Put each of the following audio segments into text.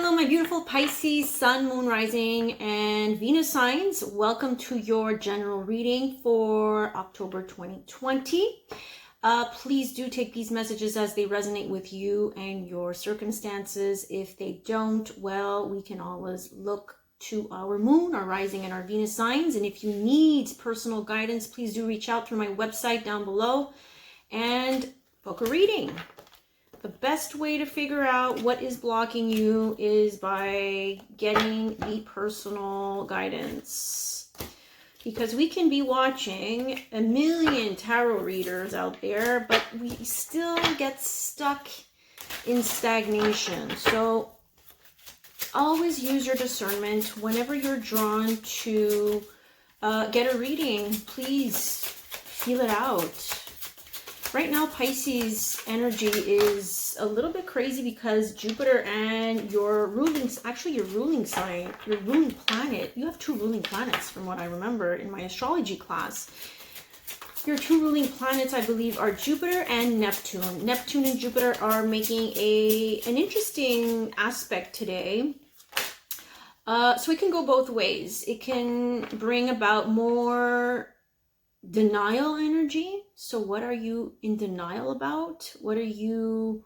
Hello, my beautiful Pisces, Sun, Moon, Rising, and Venus signs. Welcome to your general reading for October 2020. Please do take these messages as they resonate with you and your circumstances. If they don't, well, we can always look to our Moon, our Rising, and our Venus signs. And if you need personal guidance, please do reach out through my website down below and book a reading. The best way to figure out what is blocking you is by getting the personal guidance. Because we can be watching a million tarot readers out there, but we still get stuck in stagnation. So always use your discernment. Whenever you're drawn to get a reading, please feel it out. Right now, Pisces energy is a little bit crazy because Jupiter and your ruling sign, your ruling planet, you have two ruling planets from what I remember in my astrology class. Your two ruling planets, I believe, are Jupiter and Neptune. Neptune and Jupiter are making an interesting aspect today. So it can go both ways. It can bring about more denial energy. So what are you in denial about? What are you...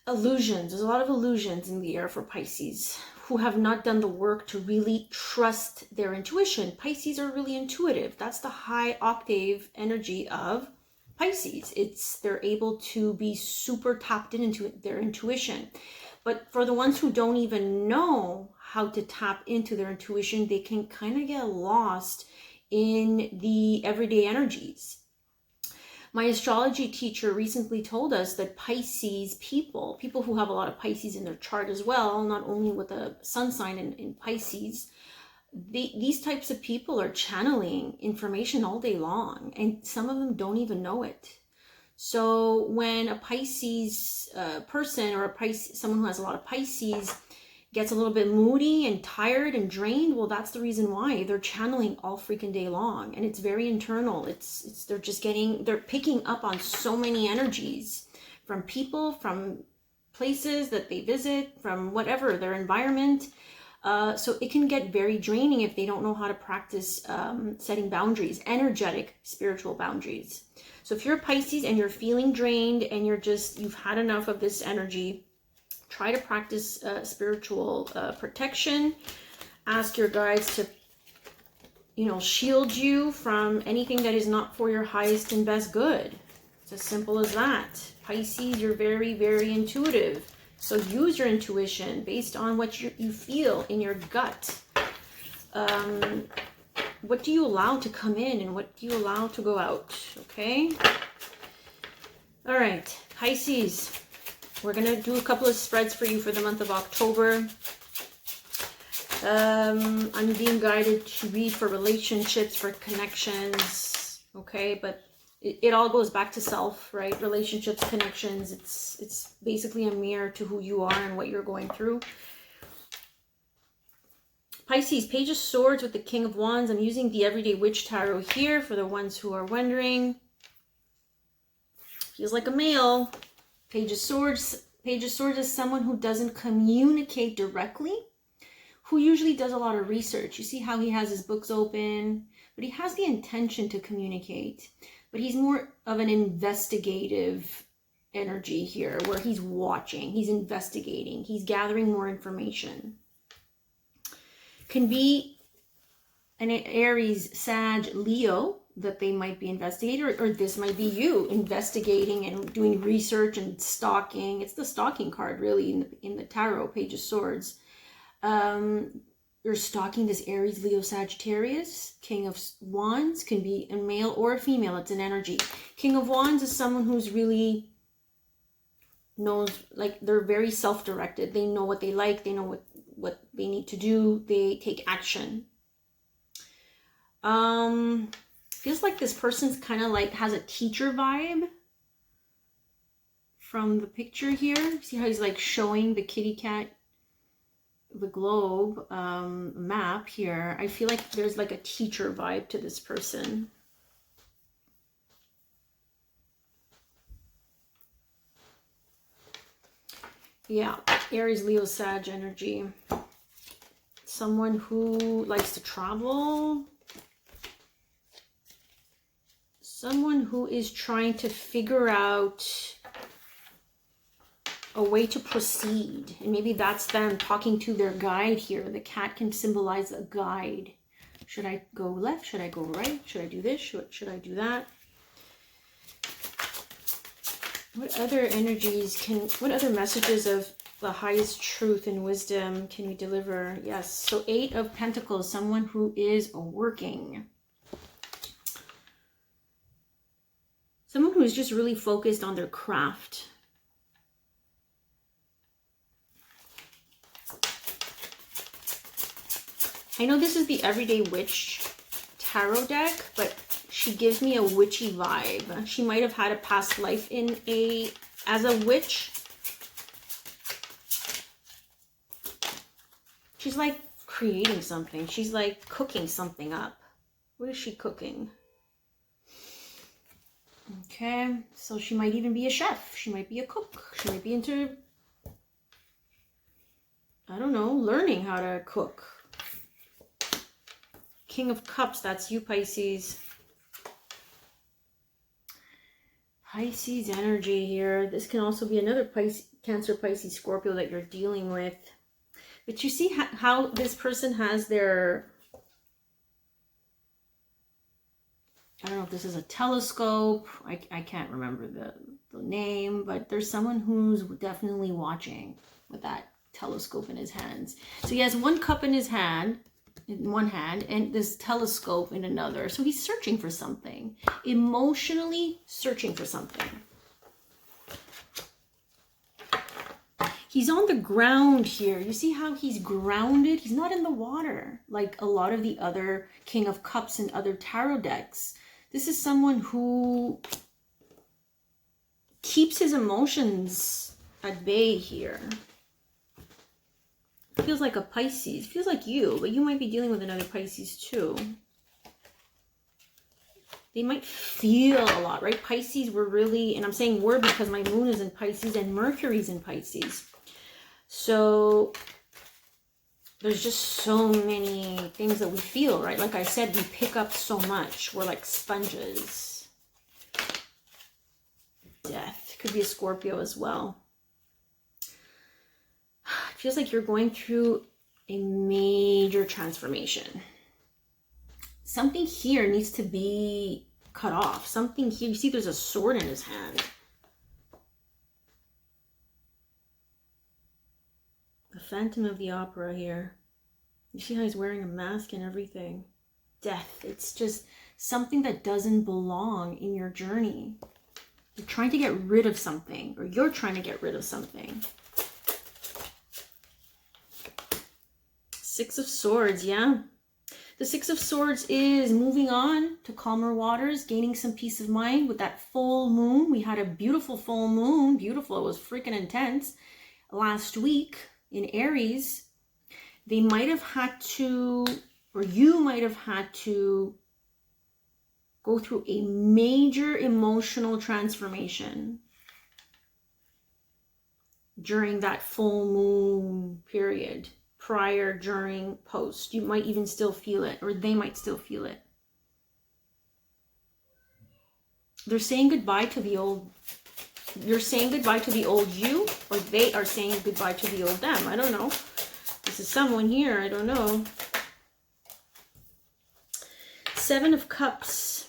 illusions. There's a lot of illusions in the air for Pisces who have not done the work to really trust their intuition. Pisces are really intuitive. That's the high octave energy of Pisces. They're able to be super tapped into their intuition. But for the ones who don't even know how to tap into their intuition, they can kind of get lost in the everyday energies. My astrology teacher recently told us that Pisces people who have a lot of Pisces in their chart as well, not only with a sun sign in Pisces, these types of people are channeling information all day long, and some of them don't even know it. So when a Pisces person or someone who has a lot of Pisces gets a little bit moody and tired and drained, well, that's the reason why. They're channeling all freaking day long, and it's very internal. They're picking up on so many energies from people, from places that they visit, from whatever, their environment. So it can get very draining if they don't know how to practice setting boundaries, energetic, spiritual boundaries. So if you're a Pisces and you're feeling drained and you've had enough of this energy, try to practice spiritual protection. Ask your guides to, shield you from anything that is not for your highest and best good. It's as simple as that. Pisces, you're very, very intuitive. So use your intuition based on what you feel in your gut. What do you allow to come in and what do you allow to go out? Okay? All right, Pisces. We're going to do a couple of spreads for you for the month of October. I'm being guided to read for relationships, for connections, okay? But it all goes back to self, right? Relationships, connections, it's basically a mirror to who you are and what you're going through. Pisces, Page of Swords with the King of Wands. I'm using the Everyday Witch Tarot here for the ones who are wondering. Feels like a male. Page of Swords. Page of Swords is someone who doesn't communicate directly, who usually does a lot of research. You see how he has his books open, but he has the intention to communicate. But he's more of an investigative energy here, where he's watching, he's investigating, he's gathering more information. Can be an Aries, Sag, Leo that they might be investigating, or this might be you investigating and doing research and stalking. It's the stalking card really in the tarot, Page of Swords. You're stalking this Aries, Leo, Sagittarius. King of Wands can be a male or a female. It's an energy. King of Wands is someone who's really knows, like, they're very self-directed. They know what they like. They know what they need to do. They take action. Feels like this person's kind of like has a teacher vibe from the picture here. See how he's like showing the kitty cat, the globe map here. I feel like there's like a teacher vibe to this person. Yeah, Aries, Leo, Sag energy. Someone who likes to travel. Someone who is trying to figure out a way to proceed. And maybe that's them talking to their guide here. The cat can symbolize a guide. Should I go left? Should I go right? Should I do this? Should I do that? What other energies what other messages of the highest truth and wisdom can we deliver? Yes, so 8 of Pentacles, someone who is working. Someone who is just really focused on their craft. I know this is the Everyday Witch tarot deck, but she gives me a witchy vibe. She might have had a past life as a witch. She's like creating something. She's like cooking something up. What is she cooking? Okay, so she might even be a chef. She might be a cook. She might be into, I don't know, learning how to cook. King of Cups, that's you, Pisces. Pisces energy here. This can also be another Cancer, Pisces, Scorpio that you're dealing with. But you see how this person has their, I don't know if this is a telescope. I can't remember the name, but there's someone who's definitely watching with that telescope in his hands. So he has one cup in his hand, in one hand, and this telescope in another. So he's searching for something, emotionally searching for something. He's on the ground here. You see how he's grounded? He's not in the water like a lot of the other King of Cups and other tarot decks. This is someone who keeps his emotions at bay here. Feels like a Pisces. Feels like you, but you might be dealing with another Pisces too. They might feel a lot, right? Pisces were really, and I'm saying were because my moon is in Pisces and Mercury's in Pisces. So there's just so many things that we feel, right? Like I said, we pick up so much. We're like sponges. Death. Could be a Scorpio as well. It feels like you're going through a major transformation. Something here needs to be cut off. Something here. You see there's a sword in his hand. The Phantom of the Opera here. You see how he's wearing a mask and everything. Death. It's just something that doesn't belong in your journey. You're trying to get rid of something, or you're trying to get rid of something. 6 of Swords, yeah. The 6 of Swords is moving on to calmer waters, gaining some peace of mind with that full moon. We had a beautiful full moon. Beautiful. It was freaking intense last week in Aries. They might have had to, or you might have had to go through a major emotional transformation during that full moon period. Prior, during, post. You might even still feel it, or they might still feel it. They're saying goodbye to the old, you're saying goodbye to the old you, or they are saying goodbye to the old them. I don't know. This is someone here, I don't know. 7 of Cups.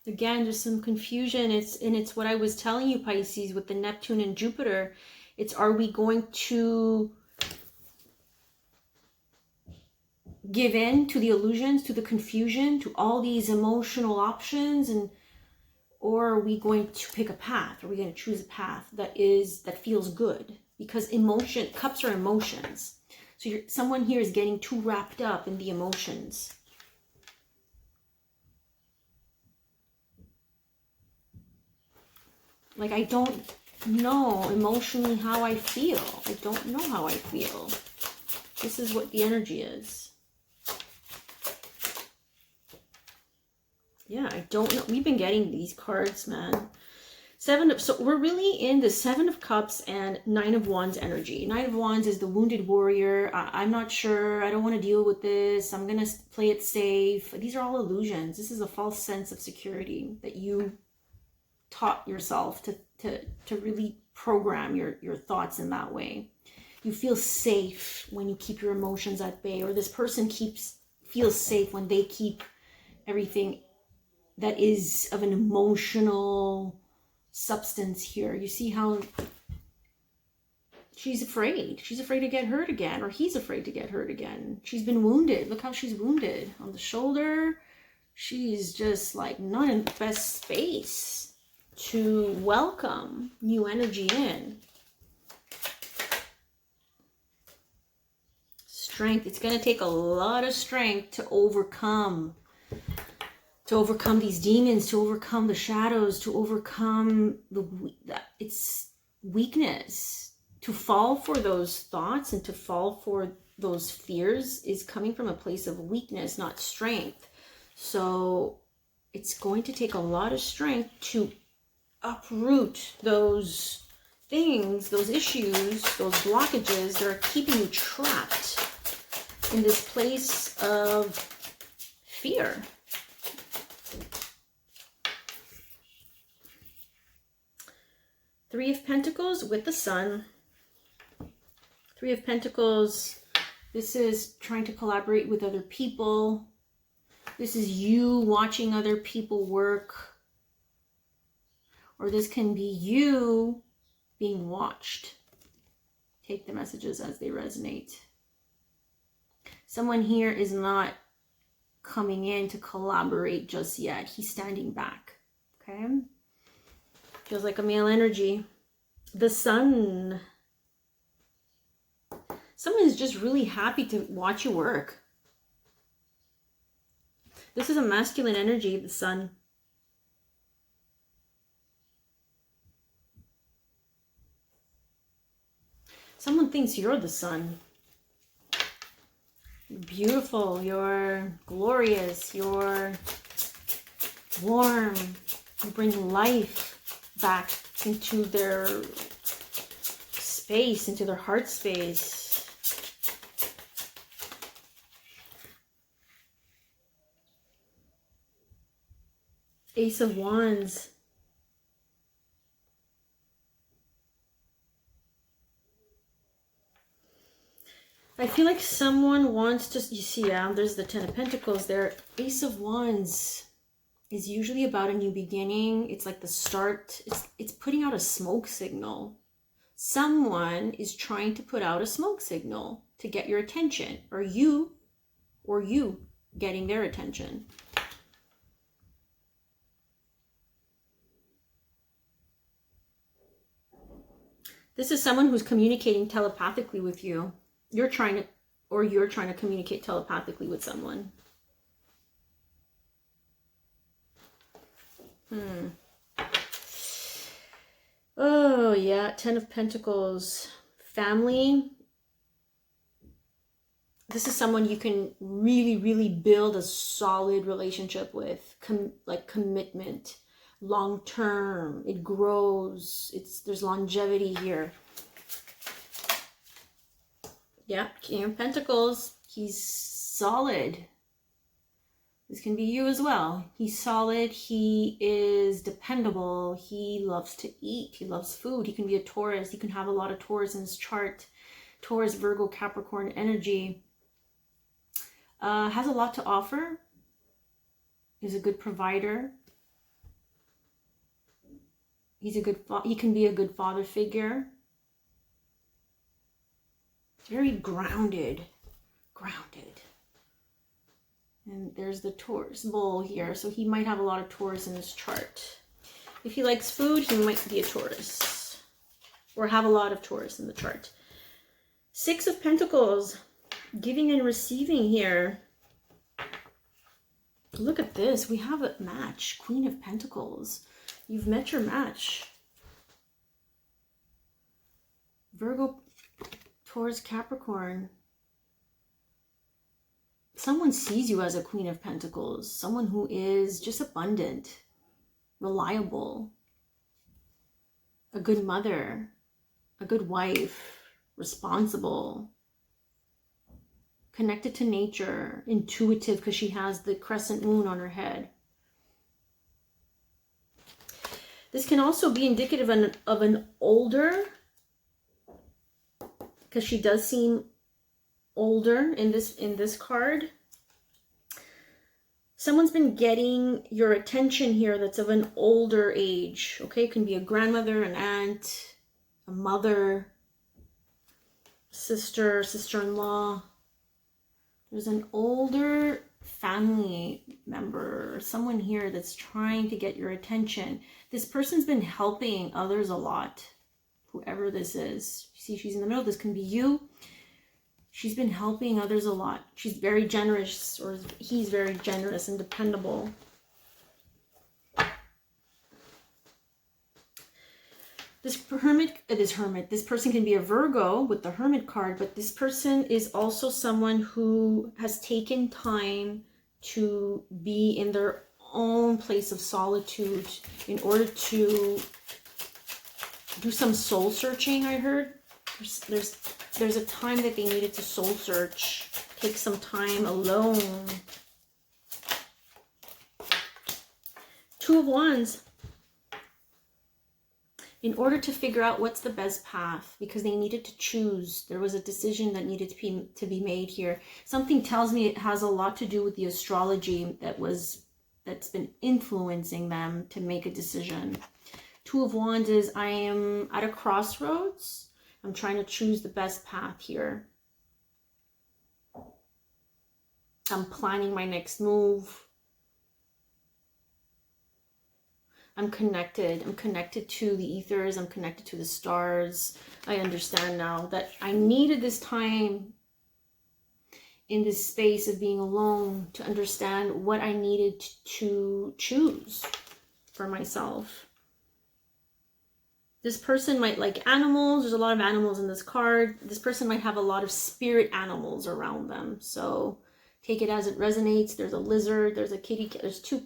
Again, there's some confusion. It's what I was telling you, Pisces, with the Neptune and Jupiter. It's, are we going to give in to the illusions, to the confusion, to all these emotional options, or are we going to pick a path? Are we going to choose a path that feels good? Because cups are emotions. So someone here is getting too wrapped up in the emotions. Like, I don't know emotionally how I feel. I don't know how I feel. This is what the energy is. Yeah, I don't know. We've been getting these cards, man. So we're really in the Seven of Cups and Nine of Wands energy. Nine of Wands is the wounded warrior. I'm not sure. I don't want to deal with this. I'm going to play it safe. These are all illusions. This is a false sense of security that you taught yourself to really program your thoughts in that way. You feel safe when you keep your emotions at bay, or this person feels safe when they keep everything that is of an emotional substance here. You see how she's afraid. She's afraid to get hurt again, or he's afraid to get hurt again. She's been wounded. Look how she's wounded on the shoulder. She's just like not in the best space to welcome new energy in. Strength. It's going to take a lot of strength to overcome these demons, to overcome the shadows, to overcome its weakness. To fall for those thoughts and to fall for those fears is coming from a place of weakness, not strength. So it's going to take a lot of strength to uproot those things, those issues, those blockages that are keeping you trapped in this place of fear. Three of Pentacles with the Sun. Three of Pentacles. This is trying to collaborate with other people. This is you watching other people work. Or this can be you being watched. Take the messages as they resonate. Someone here is not coming in to collaborate just yet. He's standing back. Okay? Feels like a male energy. The Sun. Someone is just really happy to watch you work. This is a masculine energy, the Sun. Someone thinks you're the sun. You're beautiful, you're glorious, you're warm. You bring life back into their space, into their heart space. Ace of Wands. I feel like someone wants to, you see, there's the Ten of Pentacles there. Ace of Wands is usually about a new beginning. It's like the start. It's putting out a smoke signal. Someone is trying to put out a smoke signal to get your attention, or you getting their attention. This is someone who's communicating telepathically with you. You're trying to communicate telepathically with someone. Oh, yeah. Ten of Pentacles. Family. This is someone you can really, really build a solid relationship with. Like commitment. Long term. It grows. There's longevity here. Yeah, King of Pentacles. He's solid. This can be you as well. He's solid. He is dependable. He loves to eat. He loves food. He can be a Taurus. He can have a lot of Taurus in his chart. Taurus, Virgo, Capricorn energy. Has a lot to offer. Is a good provider. He can be a good father figure. Very grounded. And there's the Taurus bull here. So he might have a lot of Taurus in his chart. If he likes food, he might be a Taurus. Or have a lot of Taurus in the chart. Six of Pentacles. Giving and receiving here. Look at this. We have a match. Queen of Pentacles. You've met your match. Virgo, Taurus, Capricorn. Someone sees you as a Queen of Pentacles. Someone who is just abundant, reliable. a good mother, a good wife, responsible, connected to nature, intuitive because she has the crescent moon on her head. This can also be indicative of an older, because she does seem older in this card. Someone's been getting your attention here that's of an older age, okay? It can be a grandmother, an aunt, a mother, sister, sister-in-law. There's an older family member or someone here that's trying to get your attention. This person's been helping others a lot, whoever this is. You see, she's in the middle. This can be you. She's been helping others a lot. She's very generous, or he's very generous and dependable. This person can be a Virgo with the Hermit card, but this person is also someone who has taken time to be in their own place of solitude in order to do some soul searching. I heard there's a time that they needed to soul search, take some time alone. Two of Wands. In order to figure out what's the best path, because they needed to choose. There was a decision that needed to be made here. Something tells me it has a lot to do with the astrology that's been influencing them to make a decision. Two of Wands is, I am at a crossroads. I'm trying to choose the best path here. I'm planning my next move. I'm connected. I'm connected to the ethers. I'm connected to the stars. I understand now that I needed this time in this space of being alone to understand what I needed to choose for myself. This person might like animals. There's a lot of animals in this card. This person might have a lot of spirit animals around them. So take it as it resonates. There's a lizard. There's a kitty. There's two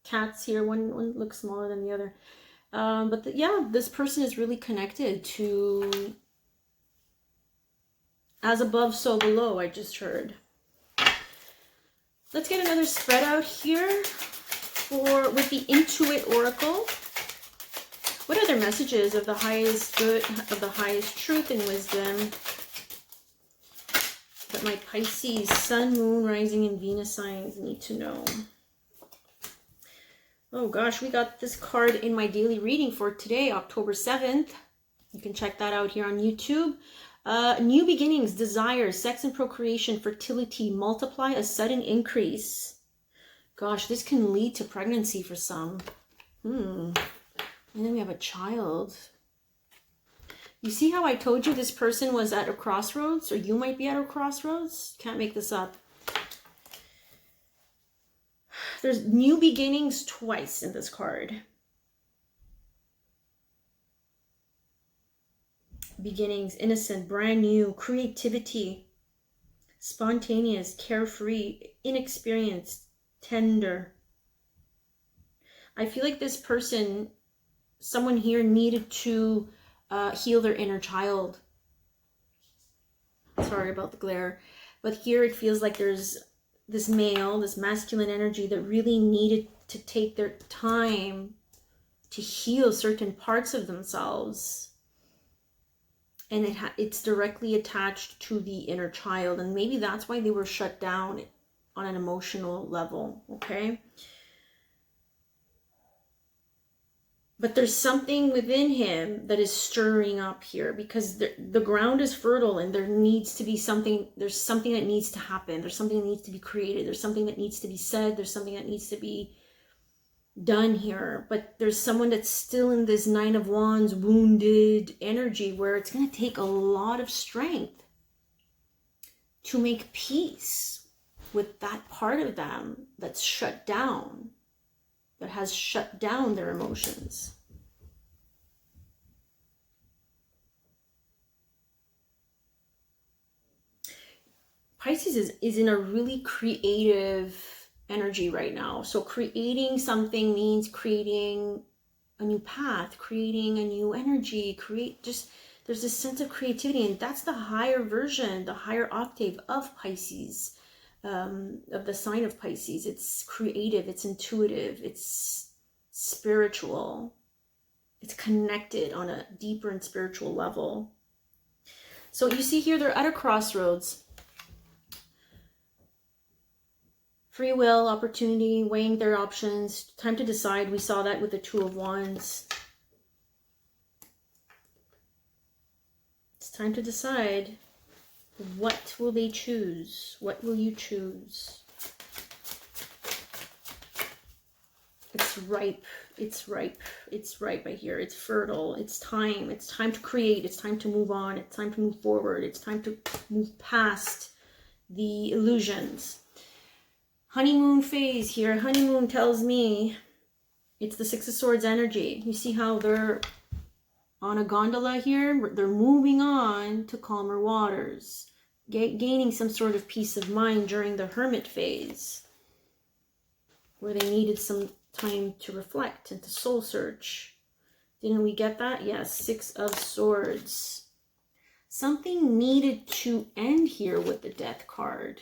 cats here. One looks smaller than the other. Yeah, this person is really connected to as above, so below, I just heard. Let's get another spread out here with the Intuit Oracle. What are their messages of the highest good, of the highest truth and wisdom that my Pisces, Sun, Moon, Rising, and Venus signs need to know? Oh gosh, we got this card in my daily reading for today, October 7th. You can check that out here on YouTube. New beginnings, desires, sex and procreation, fertility, multiply, a sudden increase. Gosh, this can lead to pregnancy for some. And then we have a child. You see how I told you this person was at a crossroads, or you might be at a crossroads? Can't make this up. There's new beginnings twice in this card. Beginnings, innocent, brand new, creativity, spontaneous, carefree, inexperienced, tender. I feel like this person, someone here needed to heal their inner child. Sorry about the glare. But here it feels like there's this male, this masculine energy that really needed to take their time to heal certain parts of themselves. And it's directly attached to the inner child. And maybe that's why they were shut down on an emotional level, okay? But there's something within him that is stirring up here, because the ground is fertile and there needs to be something. There's something that needs to happen. There's something that needs to be created. There's something that needs to be said. There's something that needs to be done here. But there's someone that's still in this Nine of Wands wounded energy where it's going to take a lot of strength to make peace with that part of them that's shut down, that has shut down their emotions. Pisces is in a really creative energy right now. So creating something means creating a new path, creating a new energy, there's this sense of creativity, and that's the higher version, the higher octave of Pisces, of the sign of Pisces. It's creative, it's intuitive, it's spiritual, it's connected on a deeper and spiritual level. So you see here, they're at a crossroads. Free will, opportunity, weighing their options, time to decide. We saw that with the Two of Wands. It's time to decide. What will they choose? What will you choose? It's ripe. It's ripe. It's ripe, I hear. It's fertile. It's time. It's time to create. It's time to move on. It's time to move forward. It's time to move past the illusions. Honeymoon phase here. Honeymoon tells me it's the Six of Swords energy. You see how they're on a gondola here? They're moving on to calmer waters, gaining some sort of peace of mind during the Hermit phase, where they needed some time to reflect and to soul search. Didn't we get that? Yes, Six of Swords. Something needed to end here with the Death card.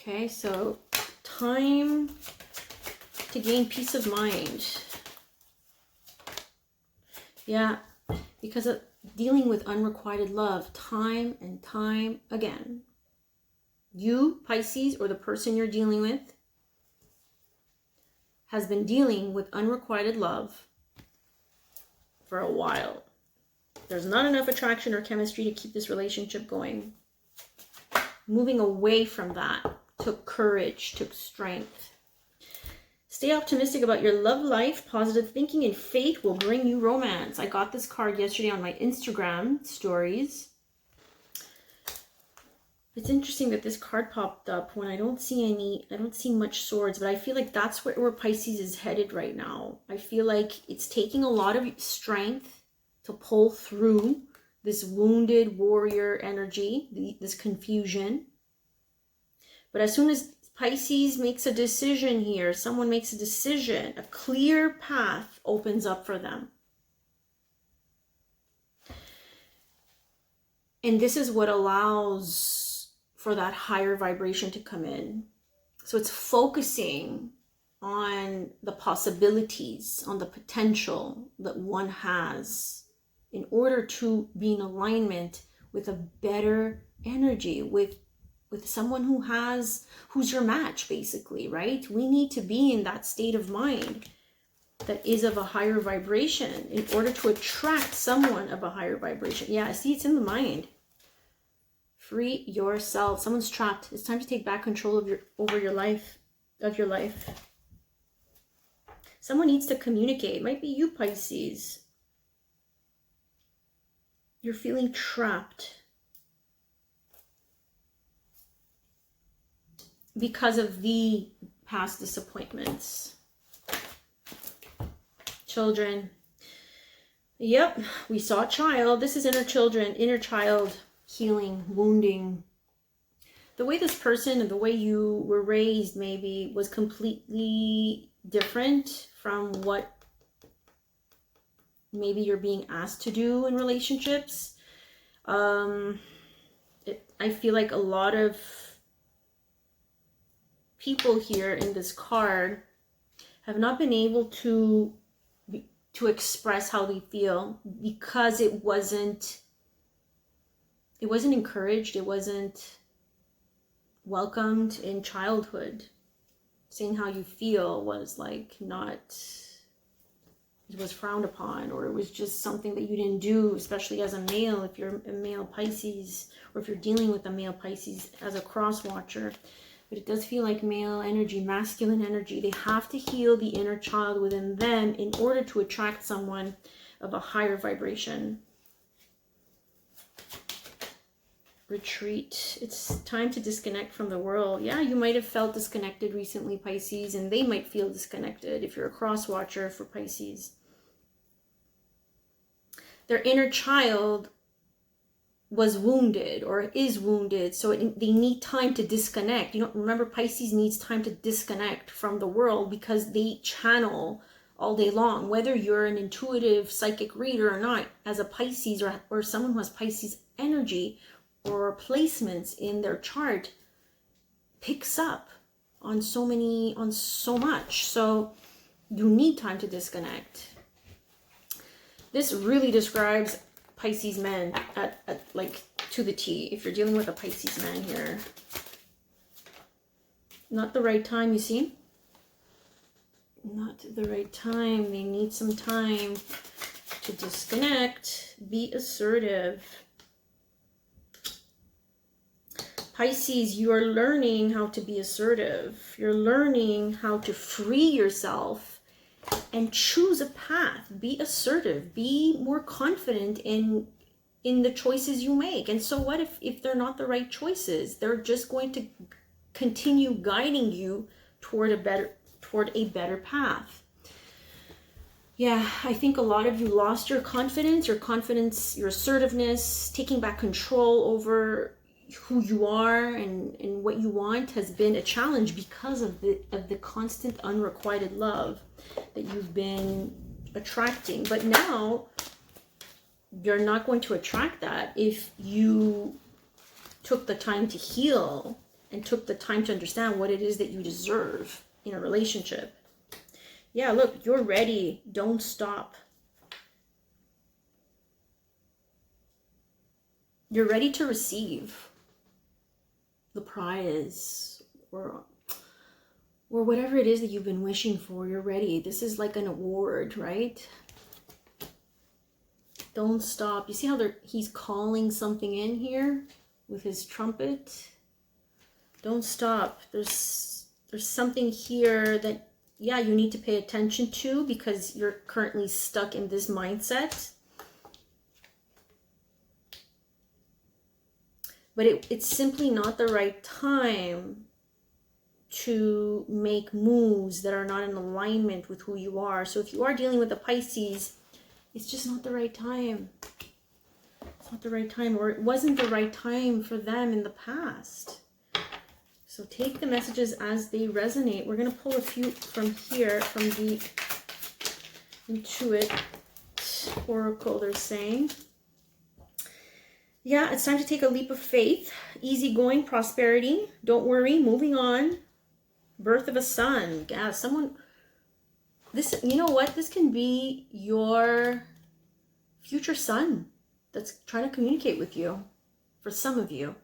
Okay, so time to gain peace of mind. Yeah, because of dealing with unrequited love time and time again. You, Pisces, or the person you're dealing with, has been dealing with unrequited love for a while. There's not enough attraction or chemistry to keep this relationship going. Moving away from that took courage, took strength. Stay optimistic about your love life. Positive thinking and faith will bring you romance. I got this card yesterday on my Instagram stories. It's interesting that this card popped up when I don't see much swords, but I feel like that's where Pisces is headed right now. I feel like it's taking a lot of strength to pull through this wounded warrior energy, this confusion. But as soon as Pisces makes a decision here, someone makes a decision, a clear path opens up for them. And this is what allows for that higher vibration to come in. So it's focusing on the possibilities, on the potential that one has in order to be in alignment with a better energy, with someone who's your match, basically, right? We need to be in that state of mind that is of a higher vibration in order to attract someone of a higher vibration. Yeah, I see it's in the mind. Free yourself. Someone's trapped. It's time to take back control of your life. Someone needs to communicate. It might be you, Pisces. You're feeling trapped because of the past disappointments. Children. Yep, we saw child. This is inner child healing, wounding. The way this person and the way you were raised maybe was completely different from what maybe you're being asked to do in relationships. I feel like a lot of people here in this card have not been able to express how they feel because it wasn't encouraged, it wasn't welcomed in childhood. Saying how you feel was like it was frowned upon, or it was just something that you didn't do, especially as a male, if you're a male Pisces, or if you're dealing with a male Pisces as a cross watcher. But it does feel like male energy, masculine energy. They have to heal the inner child within them in order to attract someone of a higher vibration. Retreat. It's time to disconnect from the world. Yeah, you might have felt disconnected recently, Pisces, and they might feel disconnected if you're a cross watcher for Pisces. Their inner child was wounded or is wounded, so they need time to disconnect. You know, remember, Pisces needs time to disconnect from the world because they channel all day long. Whether you're an intuitive psychic reader or not, as a Pisces or someone who has Pisces energy or placements in their chart, picks up on so much. So you need time to disconnect. This really describes Pisces men at like to the T. If you're dealing with a Pisces man here, not the right time, you see? Not the right time. They need some time to disconnect. Be assertive. Pisces, you are learning how to be assertive. You're learning how to free yourself and choose a path. Be assertive. Be more confident in the choices you make. And so what if they're not the right choices? They're just going to continue guiding you toward a better path. Yeah, I think a lot of you lost your confidence, your assertiveness, taking back control over who you are and what you want has been a challenge because of the constant unrequited love that you've been attracting. But now you're not going to attract that if you took the time to heal and took the time to understand what it is that you deserve in a relationship. Yeah, look, you're ready. Don't stop. You're ready to receive the prize or whatever it is that you've been wishing for. You're ready. This is like an award, right? Don't stop. You see how he's calling something in here with his trumpet? Don't stop. There's something here that, yeah, you need to pay attention to because you're currently stuck in this mindset. But it's simply not the right time to make moves that are not in alignment with who you are. So if you are dealing with a Pisces, it's just not the right time. It's not the right time, or it wasn't the right time for them in the past. So take the messages as they resonate. We're going to pull a few from here, from the Intuit Oracle, they're saying. Yeah, it's time to take a leap of faith. Easygoing, prosperity. Don't worry, moving on. Birth of a son. Yeah, someone... This, you know what? This can be your future son that's trying to communicate with you. For some of you.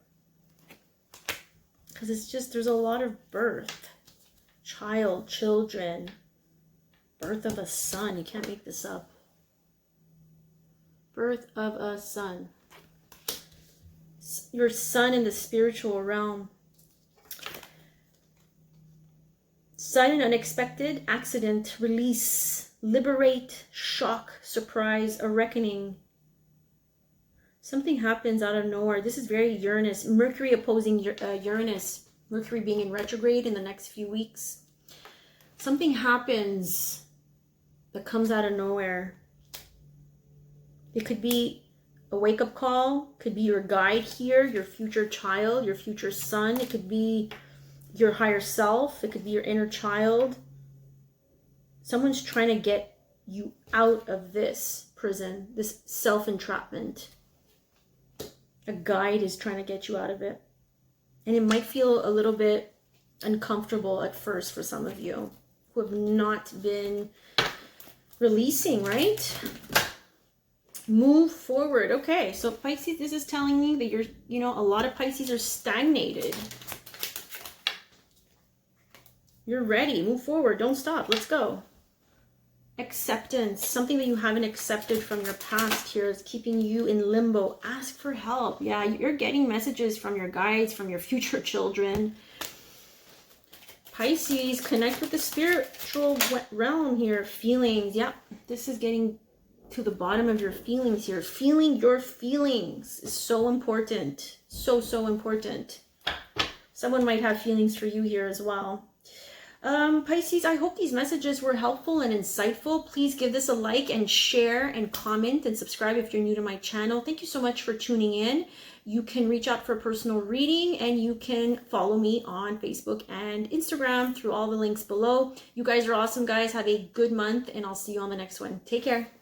Because it's just, there's a lot of birth. Child, children. Birth of a son. You can't make this up. Birth of a son. Your son in the spiritual realm. Sudden, unexpected, accident, release, liberate, shock, surprise, a reckoning. Something happens out of nowhere. This is very Uranus. Mercury opposing Uranus. Mercury being in retrograde in the next few weeks. Something happens that comes out of nowhere. It could be a wake-up call. Could be your guide here, your future child, your future son. It could be your higher self. It could be your inner child. Someone's trying to get you out of this prison, this self-entrapment. A guide is trying to get you out of it. And it might feel a little bit uncomfortable at first for some of you who have not been releasing, right? Move forward. Okay, so Pisces, this is telling me that you're, you know, a lot of Pisces are stagnated. You're ready. Move forward. Don't stop. Let's go. Acceptance. Something that you haven't accepted from your past here is keeping you in limbo. Ask for help. Yeah, you're getting messages from your guides, from your future children. Pisces, connect with the spiritual realm here. Feelings. Yep, this is getting to the bottom of your feelings here. Feeling your feelings is so important. So important. Someone might have feelings for you here as well. Pisces, I hope these messages were helpful and insightful. Please give this a like and share and comment and subscribe if you're new to my channel. Thank you so much for tuning in. You can reach out for a personal reading, and you can follow me on Facebook and Instagram through all the links below. You guys are awesome, guys. Have a good month, and I'll see you on the next one. Take care.